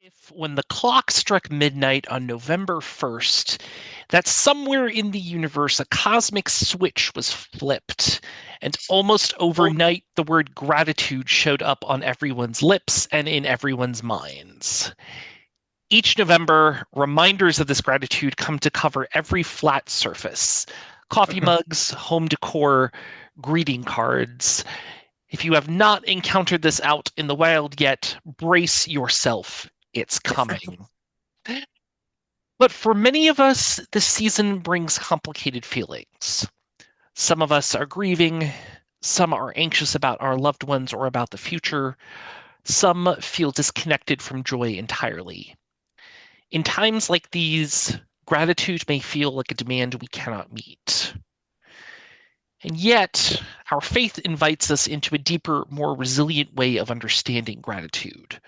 If when the clock struck midnight on November 1st, that somewhere in the universe a cosmic switch was flipped, and almost overnight the word gratitude showed up on everyone's lips and in everyone's minds. Each November, reminders of this gratitude come to cover every flat surface: coffee mugs, home decor, greeting cards. If you have not encountered this out in the wild yet, brace yourself. It's coming. But for many of us, this season brings complicated feelings. Some of us are grieving. Some are anxious about our loved ones or about the future. Some feel disconnected from joy entirely. In times like these, gratitude may feel like a demand we cannot meet. And yet, our faith invites us into a deeper, more resilient way of understanding gratitude.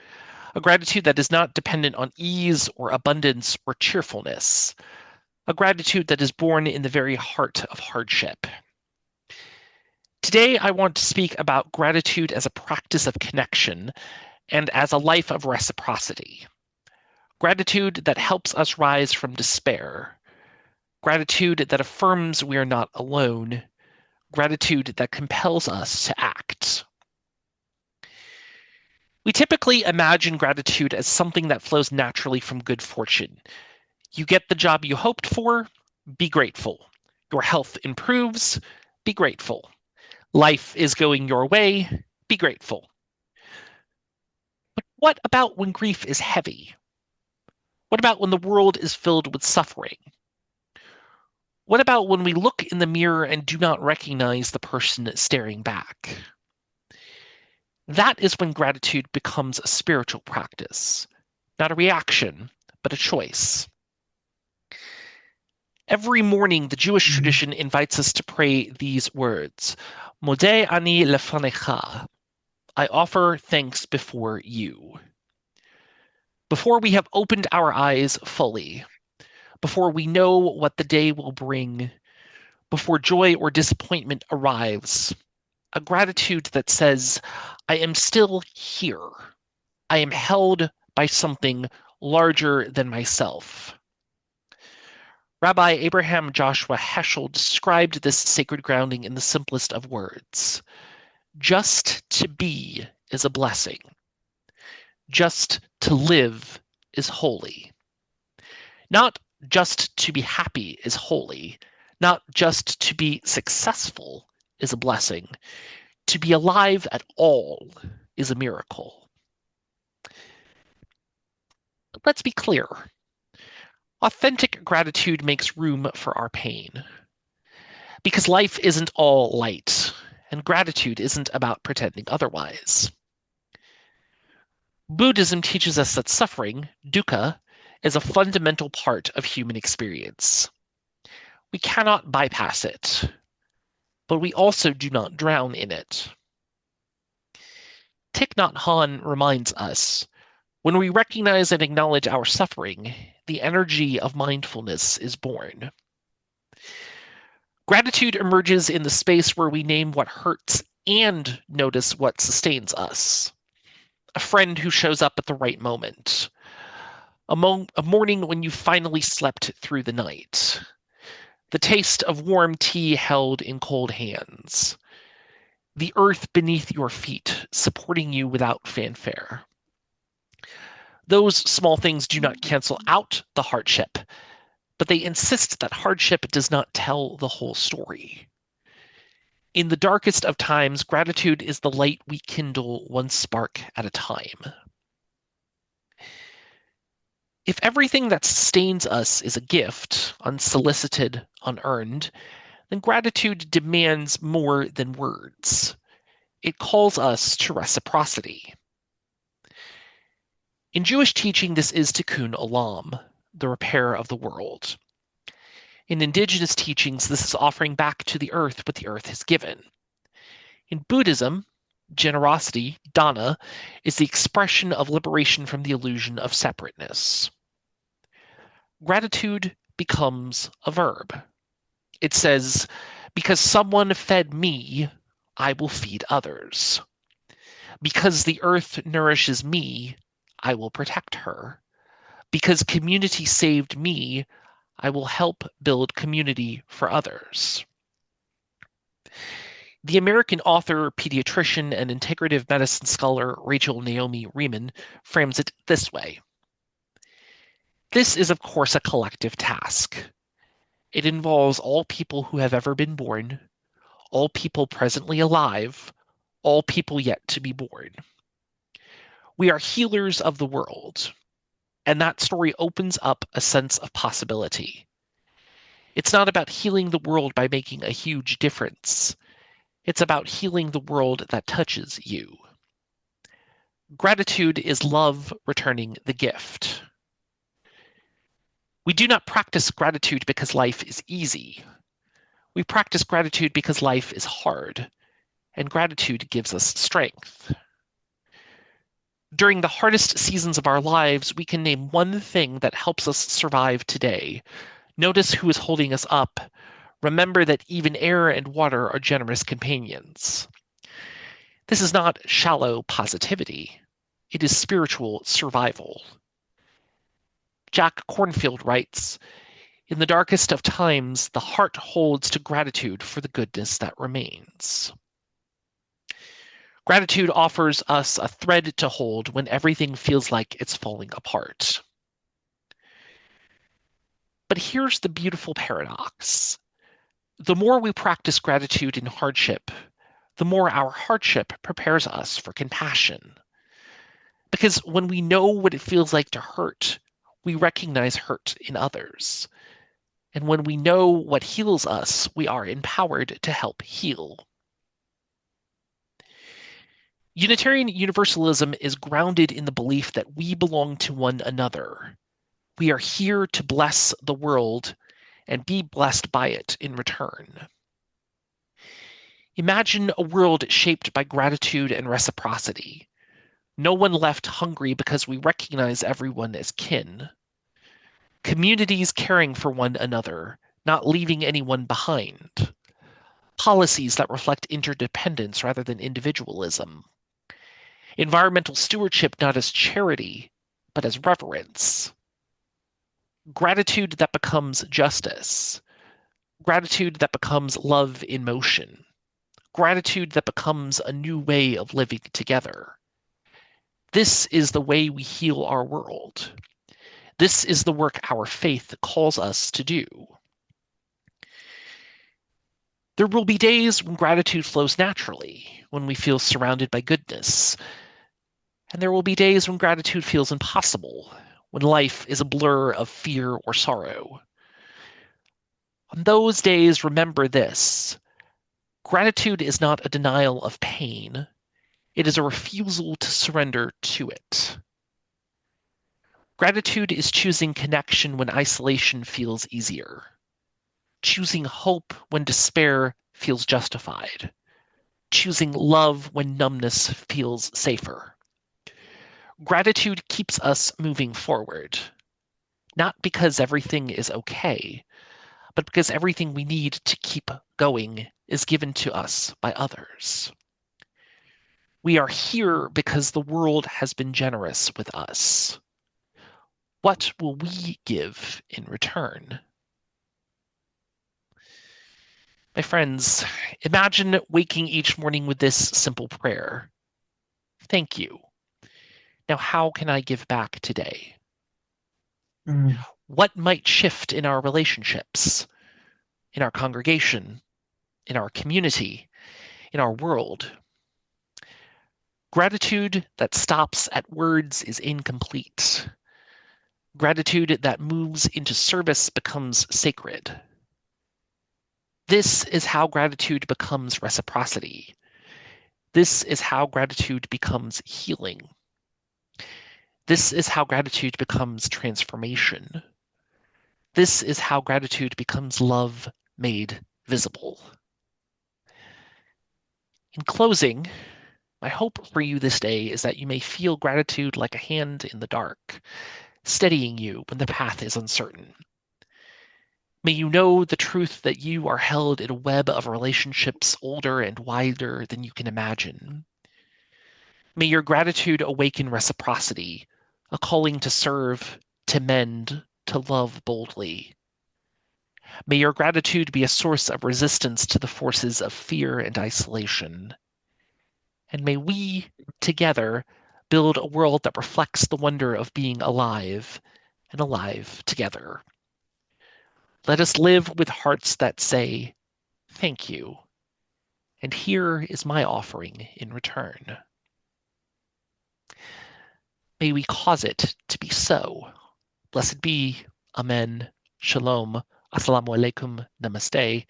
A gratitude that is not dependent on ease or abundance or cheerfulness. A gratitude that is born in the very heart of hardship. Today, I want to speak about gratitude as a practice of connection and as a life of reciprocity. Gratitude that helps us rise from despair. Gratitude that affirms we are not alone. Gratitude that compels us to act. We typically imagine gratitude as something that flows naturally from good fortune. You get the job you hoped for, be grateful. Your health improves, be grateful. Life is going your way, be grateful. But what about when grief is heavy? What about when the world is filled with suffering? What about when we look in the mirror and do not recognize the person staring back? That is when gratitude becomes a spiritual practice, not a reaction, but a choice. Every morning, the Jewish tradition invites us to pray these words, Modeh ani lefanecha, I offer thanks before you. Before we have opened our eyes fully, before we know what the day will bring, before joy or disappointment arrives, a gratitude that says, I am still here. I am held by something larger than myself. Rabbi Abraham Joshua Heschel described this sacred grounding in the simplest of words. Just to be is a blessing. Just to live is holy. Not just to be happy is holy. Not just to be successful is a blessing. To be alive at all is a miracle. But let's be clear. Authentic gratitude makes room for our pain. Because life isn't all light, and gratitude isn't about pretending otherwise. Buddhism teaches us that suffering, dukkha, is a fundamental part of human experience. We cannot bypass it, but we also do not drown in it. Thich Nhat Hanh reminds us, when we recognize and acknowledge our suffering, the energy of mindfulness is born. Gratitude emerges in the space where we name what hurts and notice what sustains us. A friend who shows up at the right moment. A morning when you finally slept through the night. The taste of warm tea held in cold hands. The earth beneath your feet, supporting you without fanfare. Those small things do not cancel out the hardship, but they insist that hardship does not tell the whole story. In the darkest of times, gratitude is the light we kindle one spark at a time. If everything that sustains us is a gift, unsolicited, unearned, then gratitude demands more than words. It calls us to reciprocity. In Jewish teaching, this is tikkun olam, the repair of the world. In indigenous teachings, this is offering back to the earth what the earth has given. In Buddhism, generosity, dana, is the expression of liberation from the illusion of separateness. Gratitude becomes a verb. It says, because someone fed me, I will feed others. Because the earth nourishes me, I will protect her. Because community saved me, I will help build community for others. The American author, pediatrician, and integrative medicine scholar Rachel Naomi Remen frames it this way. This is, of course, a collective task. It involves all people who have ever been born, all people presently alive, all people yet to be born. We are healers of the world, and that story opens up a sense of possibility. It's not about healing the world by making a huge difference. It's about healing the world that touches you. Gratitude is love returning the gift. We do not practice gratitude because life is easy. We practice gratitude because life is hard, and gratitude gives us strength. During the hardest seasons of our lives, we can name one thing that helps us survive today. Notice who is holding us up. Remember that even air and water are generous companions. This is not shallow positivity. It is spiritual survival. Jack Kornfield writes, "In the darkest of times, the heart holds to gratitude for the goodness that remains." Gratitude offers us a thread to hold when everything feels like it's falling apart. But here's the beautiful paradox. The more we practice gratitude in hardship, the more our hardship prepares us for compassion. Because when we know what it feels like to hurt, we recognize hurt in others. And when we know what heals us, we are empowered to help heal. Unitarian Universalism is grounded in the belief that we belong to one another. We are here to bless the world and be blessed by it in return. Imagine a world shaped by gratitude and reciprocity. No one left hungry because we recognize everyone as kin. Communities caring for one another, not leaving anyone behind. Policies that reflect interdependence rather than individualism. Environmental stewardship not as charity, but as reverence. Gratitude that becomes justice. Gratitude that becomes love in motion. Gratitude that becomes a new way of living together. This is the way we heal our world. This is the work our faith calls us to do. There will be days when gratitude flows naturally, when we feel surrounded by goodness. And there will be days when gratitude feels impossible, when life is a blur of fear or sorrow. On those days, remember this. Gratitude is not a denial of pain. It is a refusal to surrender to it. Gratitude is choosing connection when isolation feels easier. Choosing hope when despair feels justified. Choosing love when numbness feels safer. Gratitude keeps us moving forward, not because everything is okay, but because everything we need to keep going is given to us by others. We are here because the world has been generous with us. What will we give in return? My friends, imagine waking each morning with this simple prayer. Thank you. Now, how can I give back today? What might shift in our relationships, in our congregation, in our community, in our world? Gratitude that stops at words is incomplete. Gratitude that moves into service becomes sacred. This is how gratitude becomes reciprocity. This is how gratitude becomes healing. This is how gratitude becomes transformation. This is how gratitude becomes love made visible. In closing, my hope for you this day is that you may feel gratitude like a hand in the dark, steadying you when the path is uncertain. May you know the truth that you are held in a web of relationships older and wider than you can imagine. May your gratitude awaken reciprocity, a calling to serve, to mend, to love boldly. May your gratitude be a source of resistance to the forces of fear and isolation. And may we, together, build a world that reflects the wonder of being alive and alive together. Let us live with hearts that say, thank you. And here is my offering in return. May we cause it to be so. Blessed be. Amen. Shalom. Assalamu alaikum. Namaste.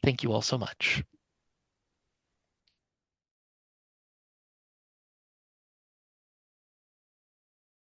Thank you all so much.